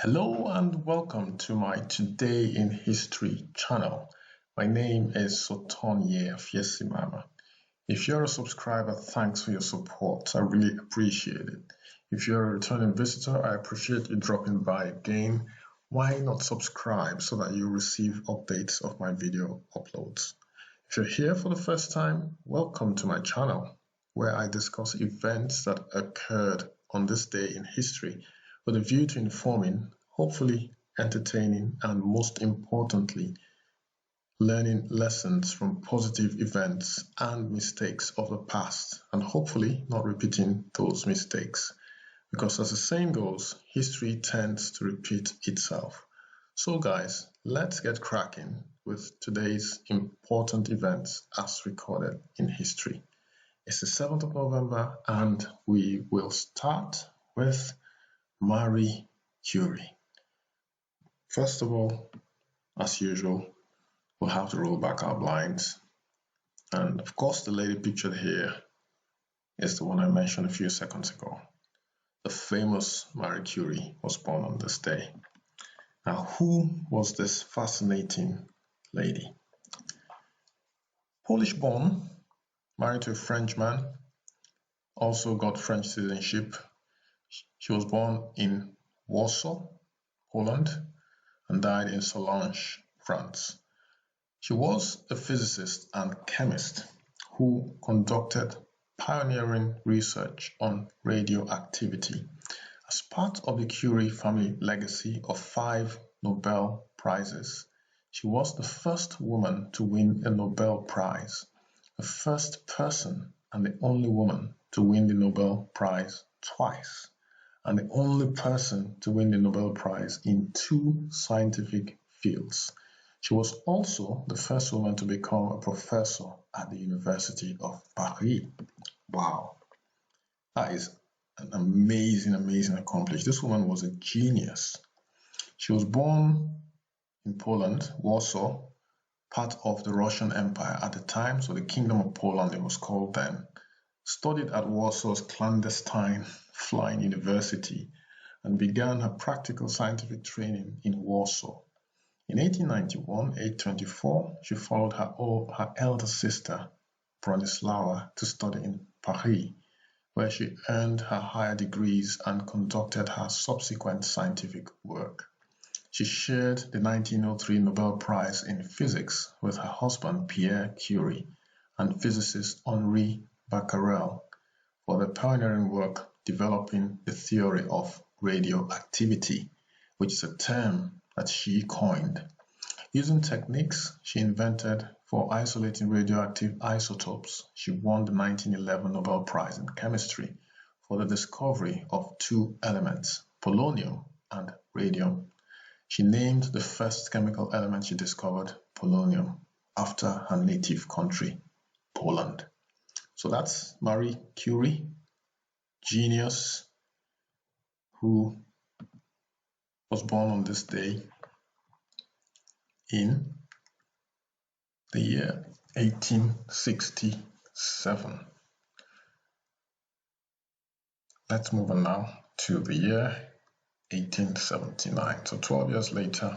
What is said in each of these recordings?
Hello and welcome to my Today in History channel. My name is Sotonye Afiesimama. If you're a subscriber, thanks for your support. I really appreciate it. If you're a returning visitor, I appreciate you dropping by again. Why not subscribe so that you receive updates of my video uploads? If you're here for the first time, welcome to my channel, where I discuss events that occurred on this day in history with a view to informing, hopefully entertaining, and most importantly, learning lessons from positive events and mistakes of the past, and hopefully not repeating those mistakes. Because as the saying goes, history tends to repeat itself. So guys, let's get cracking with today's important events as recorded in history. It's the 7th of November and we will start with Marie Curie. First of all, as usual, we'll have to roll back our blinds. And of course, the lady pictured here is the one I mentioned a few seconds ago. The famous Marie Curie was born on this day. Now, who was this fascinating lady? Polish born, married to a Frenchman, also got French citizenship. She was born in Warsaw, Poland, and died in Sallanches, France. She was a physicist and chemist who conducted pioneering research on radioactivity. As part of the Curie family legacy of 5 Nobel Prizes, she was the first woman to win a Nobel Prize, the first person and the only woman to win the Nobel Prize twice, and the only person to win the Nobel Prize in 2 scientific fields. She was also the first woman to become a professor at the University of Paris. Wow, that is an amazing accomplishment. This woman was a genius. She was born in Poland, Warsaw, part of the Russian Empire at the time, so the Kingdom of Poland it was called then. Studied at Warsaw's clandestine flying university and began her practical scientific training in Warsaw. In 1891, age 24, she followed her elder sister, Bronisława, to study in Paris, where she earned her higher degrees and conducted her subsequent scientific work. She shared the 1903 Nobel Prize in Physics with her husband, Pierre Curie, and physicist Henri Becquerel for the pioneering work developing the theory of radioactivity, which is a term that she coined. Using techniques she invented for isolating radioactive isotopes, she won the 1911 Nobel Prize in Chemistry for the discovery of 2 elements, polonium and radium. She named the first chemical element she discovered polonium after her native country, Poland. So that's Marie Curie, genius, who was born on this day in the year 1867. Let's move on now to the year 1879. So 12 years later,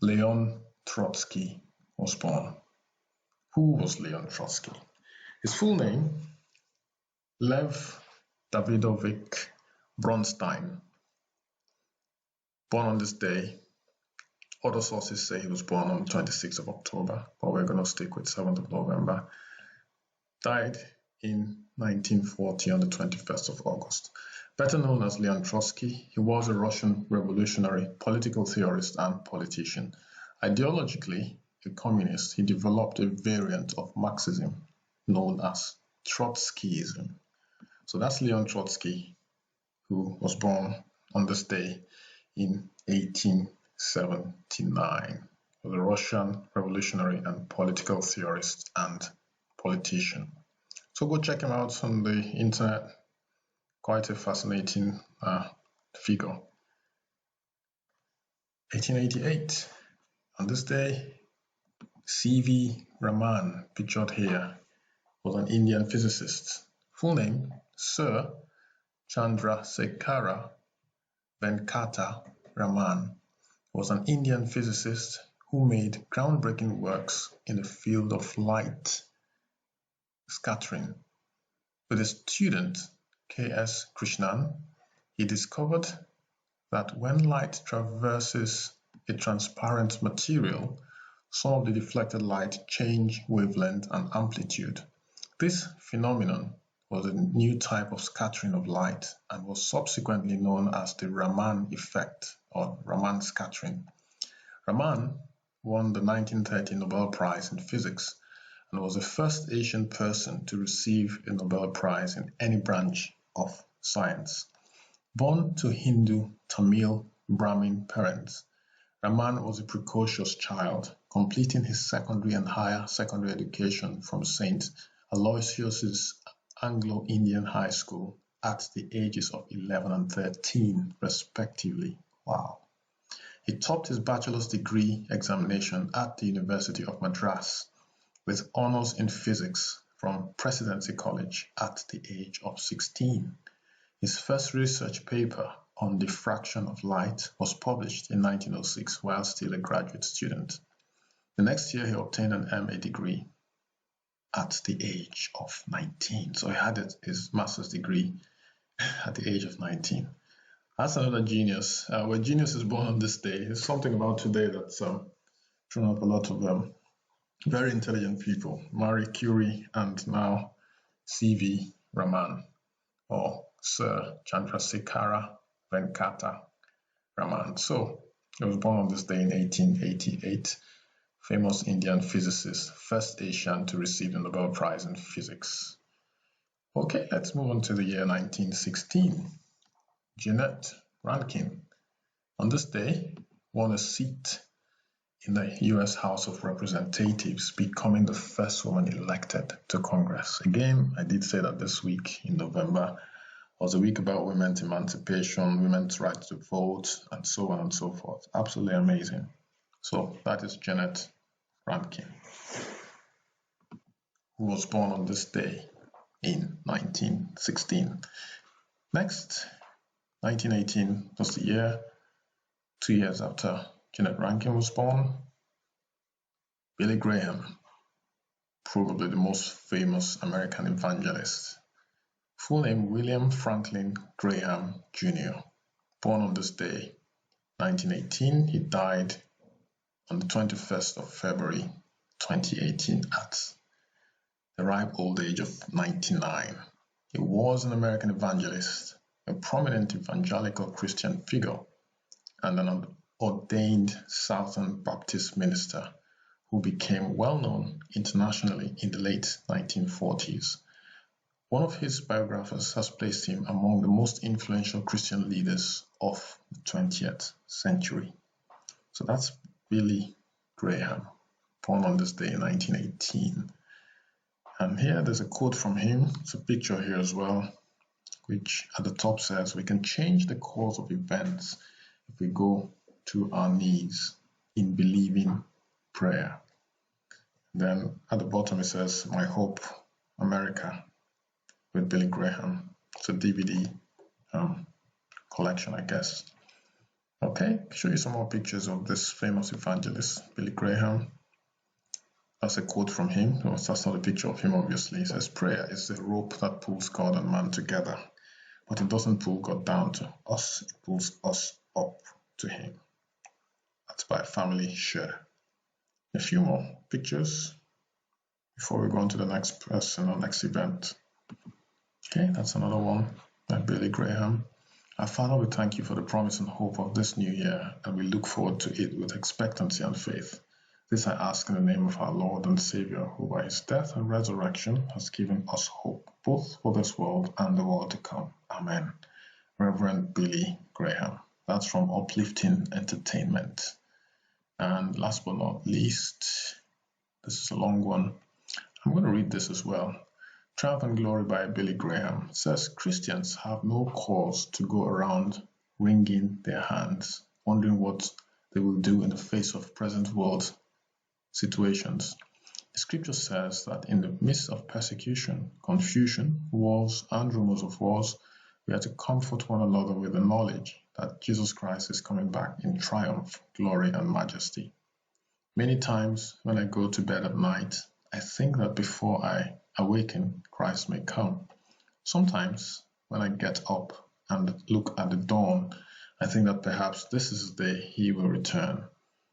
Leon Trotsky was born. Who was Leon Trotsky? His full name, Lev Davidovich Bronstein. Born on this day. Other sources say he was born on the 26th of October, but we're going to stick with 7th of November. Died in 1940 on the 21st of August. Better known as Leon Trotsky, he was a Russian revolutionary, political theorist, and politician. Ideologically a communist, he developed a variant of Marxism known as Trotskyism. So that's Leon Trotsky, who was born on this day in 1879. He was a Russian revolutionary and political theorist and politician. So go check him out on the internet. Quite a fascinating figure. 1888. On this day, C.V. Raman, pictured here, was an Indian physicist. Full name, Sir Chandrasekhara Venkata Raman was an Indian physicist who made groundbreaking works in the field of light scattering. With his student K.S. Krishnan, he discovered that when light traverses a transparent material, some of the deflected light change wavelength and amplitude. This phenomenon was a new type of scattering of light and was subsequently known as the Raman effect or Raman scattering. Raman won the 1930 Nobel Prize in Physics and was the first Asian person to receive a Nobel Prize in any branch of science. Born to Hindu Tamil Brahmin parents, Raman was a precocious child, completing his secondary and higher secondary education from St. Aloysius' Anglo-Indian High School at the ages of 11 and 13, respectively. Wow. He topped his bachelor's degree examination at the University of Madras with honors in physics from Presidency College at the age of 16. His first research paper on diffraction of light was published in 1906 while still a graduate student. The next year he obtained an MA degree at the age of 19. So he had his master's degree at the age of 19. That's another genius. When genius is born on this day, it's something about today that's thrown up a lot of very intelligent people. Marie Curie and now C.V. Raman, or Sir Chandrasekhara Venkata Raman. So he was born on this day in 1888. Famous Indian physicist, first Asian to receive the Nobel Prize in Physics. Okay, let's move on to the year 1916. Jeannette Rankin, on this day, won a seat in the US House of Representatives, becoming the first woman elected to Congress. Again, I did say that this week in November was a week about women's emancipation, women's right to vote, and so on and so forth. Absolutely amazing. So that is Jeannette Rankin, who was born on this day in 1916. Next, 1918 was the year, 2 years after Jeannette Rankin was born. Billy Graham, probably the most famous American evangelist. Full name William Franklin Graham Jr. Born on this day, 1918. He died on the 21st of February 2018 at the ripe old age of 99. He was an American evangelist, a prominent evangelical Christian figure, and an ordained Southern Baptist minister who became well known internationally in the late 1940s. One of his biographers has placed him among the most influential Christian leaders of the 20th century. So that's Billy Graham, born on this day in 1918. And here there's a quote from him. It's a picture here as well, which at the top says, "We can change the course of events if we go to our knees in believing prayer." Then at the bottom it says, "My Hope, America," with Billy Graham. It's a DVD collection, I guess. Okay, show you some more pictures of this famous evangelist, Billy Graham. That's a quote from him. No, that's not a picture of him, obviously. It says, "Prayer is the rope that pulls God and man together, but it doesn't pull God down to us, it pulls us up to him." That's by Family Share. A few more pictures before we go on to the next person or next event. Okay, that's another one by Billy Graham. Our Father, we thank you for the promise and hope of this new year, and we look forward to it with expectancy and faith. This I ask in the name of our Lord and Savior, who by his death and resurrection has given us hope, both for this world and the world to come. Amen. Reverend Billy Graham. That's from Uplifting Entertainment. And last but not least, this is a long one. I'm going to read this as well. Triumph and Glory by Billy Graham says, "Christians have no cause to go around wringing their hands, wondering what they will do in the face of present world situations. The scripture says that in the midst of persecution, confusion, wars, and rumors of wars, We are to comfort one another with the knowledge that Jesus Christ is coming back in triumph, glory, and majesty. Many times when I go to bed at night, I think that before I awaken, Christ may come. Sometimes when I get up and look at the dawn, I think that perhaps this is the day he will return.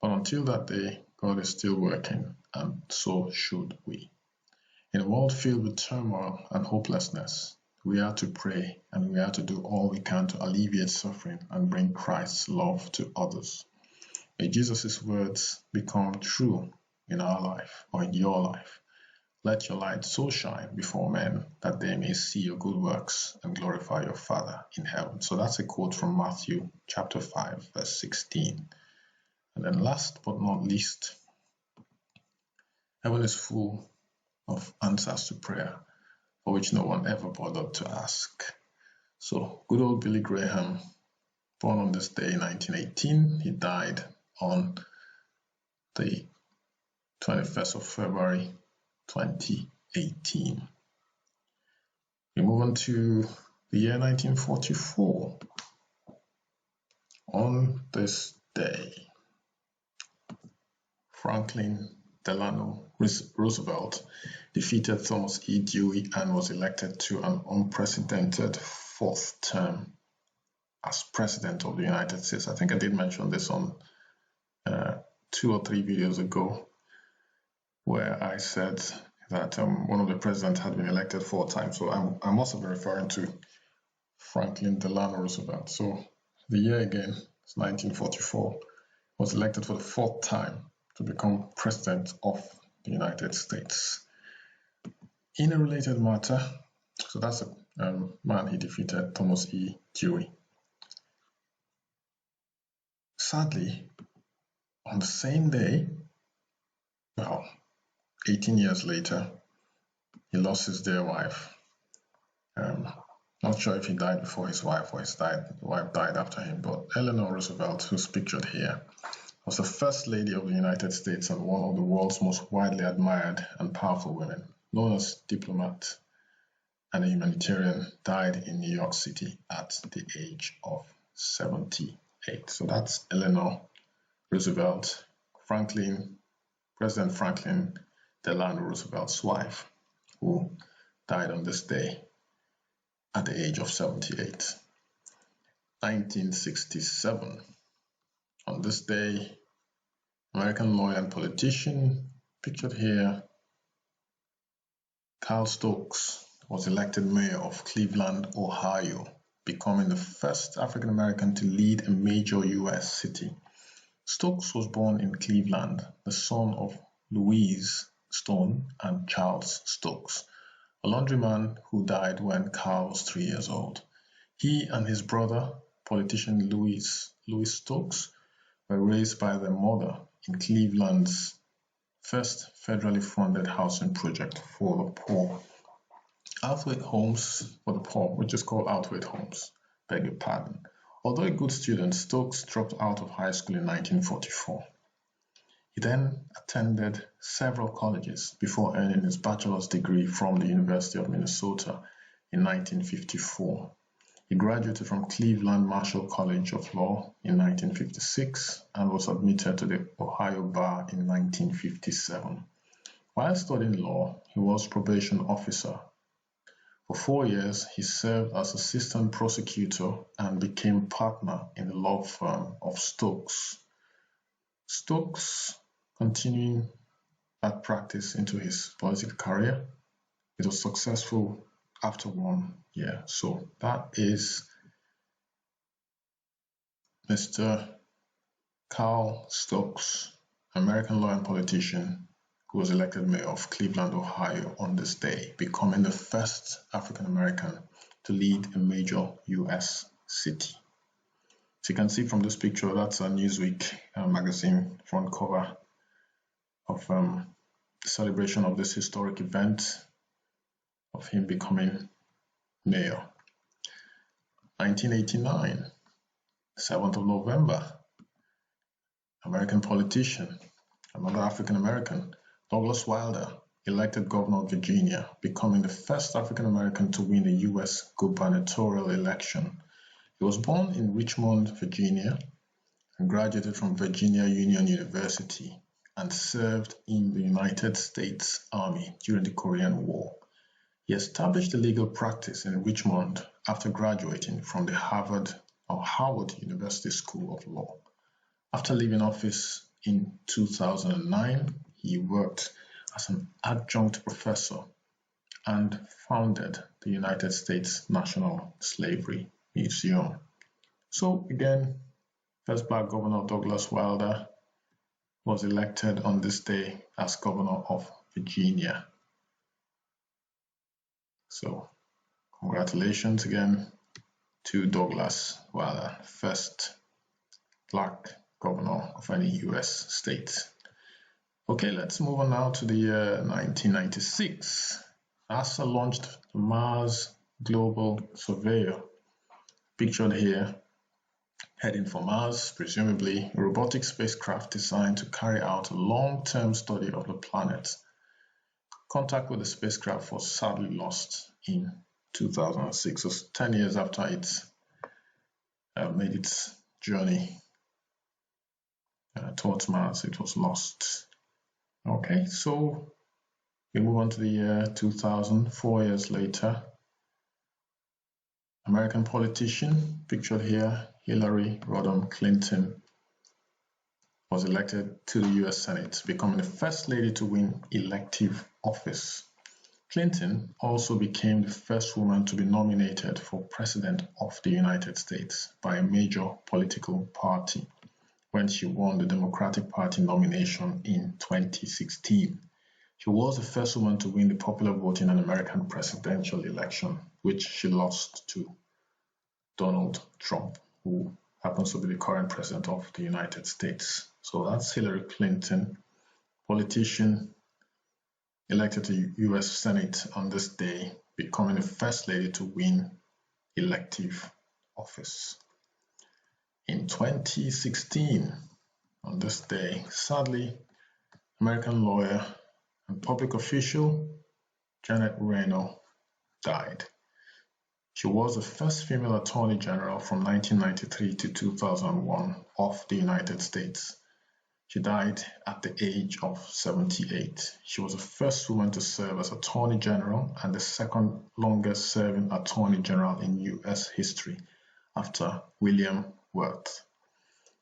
But until that day, God is still working, and so should we. In a world filled with turmoil and hopelessness, we are to pray and we are to do all we can to alleviate suffering and bring Christ's love to others. May Jesus' words become true in our life or in your life. Let your light so shine before men that they may see your good works and glorify your Father in heaven. So that's a quote from Matthew chapter 5, verse 16. And then last but not least, heaven is full of answers to prayer for which no one ever bothered to ask. So good old Billy Graham, born on this day in 1918, he died on the 21st of February 2018. We move on to the year 1944. On this day, Franklin Delano Roosevelt defeated Thomas E. Dewey and was elected to an unprecedented fourth term as President of the United States. I think I did mention this on 2 or 3 videos ago, where I said that one of the presidents had been elected 4 times. So I must have been referring to Franklin Delano Roosevelt. So the year again is 1944, was elected for the 4th time to become President of the United States. In a related matter, so that's a man he defeated, Thomas E. Dewey. Sadly, on the same day, well, 18 years later, he lost his dear wife. Not sure if he died before his wife or his wife died after him, but Eleanor Roosevelt, who's pictured here, was the First Lady of the United States and one of the world's most widely admired and powerful women, known as diplomat and a humanitarian, died in New York City at the age of 78. So that's Eleanor Roosevelt, President Franklin Delano Roosevelt's wife, who died on this day at the age of 78. 1967. On this day, American lawyer and politician, pictured here, Carl Stokes, was elected mayor of Cleveland, Ohio, becoming the first African American to lead a major U.S. city. Stokes was born in Cleveland, the son of Louise Stone and Charles Stokes, a laundryman who died when Carl was 3 years old. He and his brother, politician Louis Stokes, were raised by their mother in Cleveland's first federally funded housing project for the poor. Outward Homes for the Poor, which is called Outward Homes, beg your pardon. Although a good student, Stokes dropped out of high school in 1944. He then attended several colleges before earning his bachelor's degree from the University of Minnesota in 1954. He graduated from Cleveland Marshall College of Law in 1956 and was admitted to the Ohio Bar in 1957. While studying law, he was probation officer. For 4 years, he served as assistant prosecutor and became partner in the law firm of Stokes. Stokes continuing that practice into his political career. It was successful after 1 year. So that is Mr. Carl Stokes, American lawyer and politician, who was elected mayor of Cleveland, Ohio on this day, becoming the first African American to lead a major U.S. city. So you can see from this picture, that's a Newsweek magazine front cover of the celebration of this historic event of him becoming mayor. 1989, 7th of November, American politician, another African American, Douglas Wilder, elected governor of Virginia, becoming the first African American to win a U.S. gubernatorial election. He was born in Richmond, Virginia, and graduated from Virginia Union University and served in the United States Army during the Korean War. He established a legal practice in Richmond after graduating from the Harvard University School of Law. After leaving office in 2009, he worked as an adjunct professor and founded the United States National Slavery Museum. So again, first black governor Douglas Wilder was elected on this day as governor of Virginia. So congratulations again to Douglas Wilder, first black governor of any US state. Okay, let's move on now to the year 1996. NASA launched the Mars Global Surveyor, pictured here, heading for Mars, presumably a robotic spacecraft designed to carry out a long-term study of the planet. Contact with the spacecraft was sadly lost in 2006, so 10 years after it made its journey towards Mars, it was lost. Okay, so we move on to the year 2000, 4 years later. American politician, pictured here, Hillary Rodham Clinton, was elected to the US Senate, becoming the first lady to win elective office. Clinton also became the first woman to be nominated for President of the United States by a major political party when she won the Democratic Party nomination in 2016. She was the first woman to win the popular vote in an American presidential election, which she lost to Donald Trump, who happens to be the current president of the United States. So that's Hillary Clinton, politician elected to the US Senate on this day, becoming the first lady to win elective office. In 2016, on this day, sadly, American lawyer and public official Jeannette Reno died. She was the first female Attorney General from 1993 to 2001 of the United States. She died at the age of 78. She was the first woman to serve as Attorney General and the second longest serving Attorney General in US history after William Worth.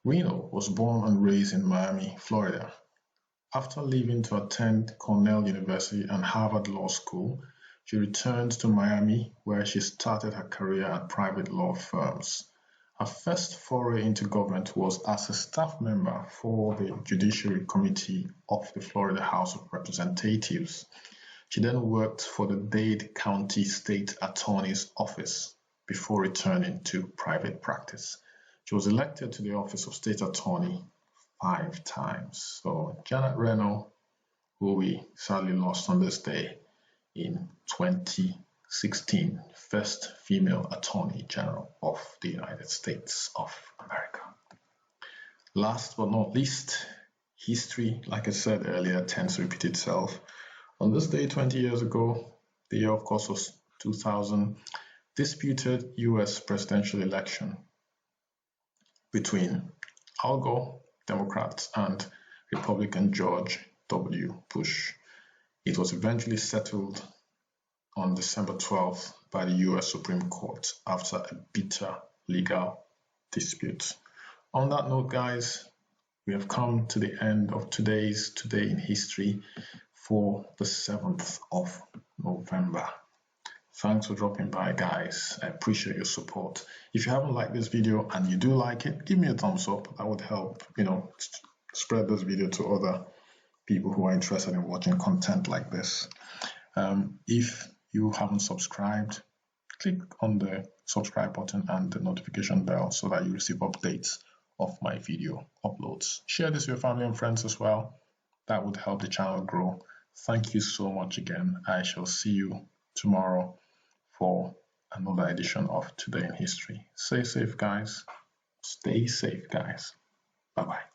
Reno was born and raised in Miami, Florida. After leaving to attend Cornell University and Harvard Law School, she returned to Miami, where she started her career at private law firms. Her first foray into government was as a staff member for the Judiciary Committee of the Florida House of Representatives. She then worked for the Dade County State Attorney's Office before returning to private practice. She was elected to the office of State Attorney 5 times. So Jeannette Reno, who we sadly lost on this day in 2016, first female Attorney General of the United States of America. Last but not least, history, like I said earlier, tends to repeat itself. On this day 20 years ago, the year of course was 2000, disputed US presidential election between Al Gore, Democrats, and Republican George W. Bush. It was eventually settled on December 12th by the US Supreme Court after a bitter legal dispute. On that note, guys, we have come to the end of today's Today in History for the 7th of November. Thanks for dropping by, guys. I appreciate your support. If you haven't liked this video and you do like it, give me a thumbs up. That would help, spread this video to other people who are interested in watching content like this. If you haven't subscribed, click on the subscribe button and the notification bell so that you receive updates of my video uploads. Share this with your family and friends as well. That would help the channel grow. Thank you so much again. I shall see you tomorrow for another edition of Today in History. Stay safe, guys. Stay safe, guys. Bye-bye.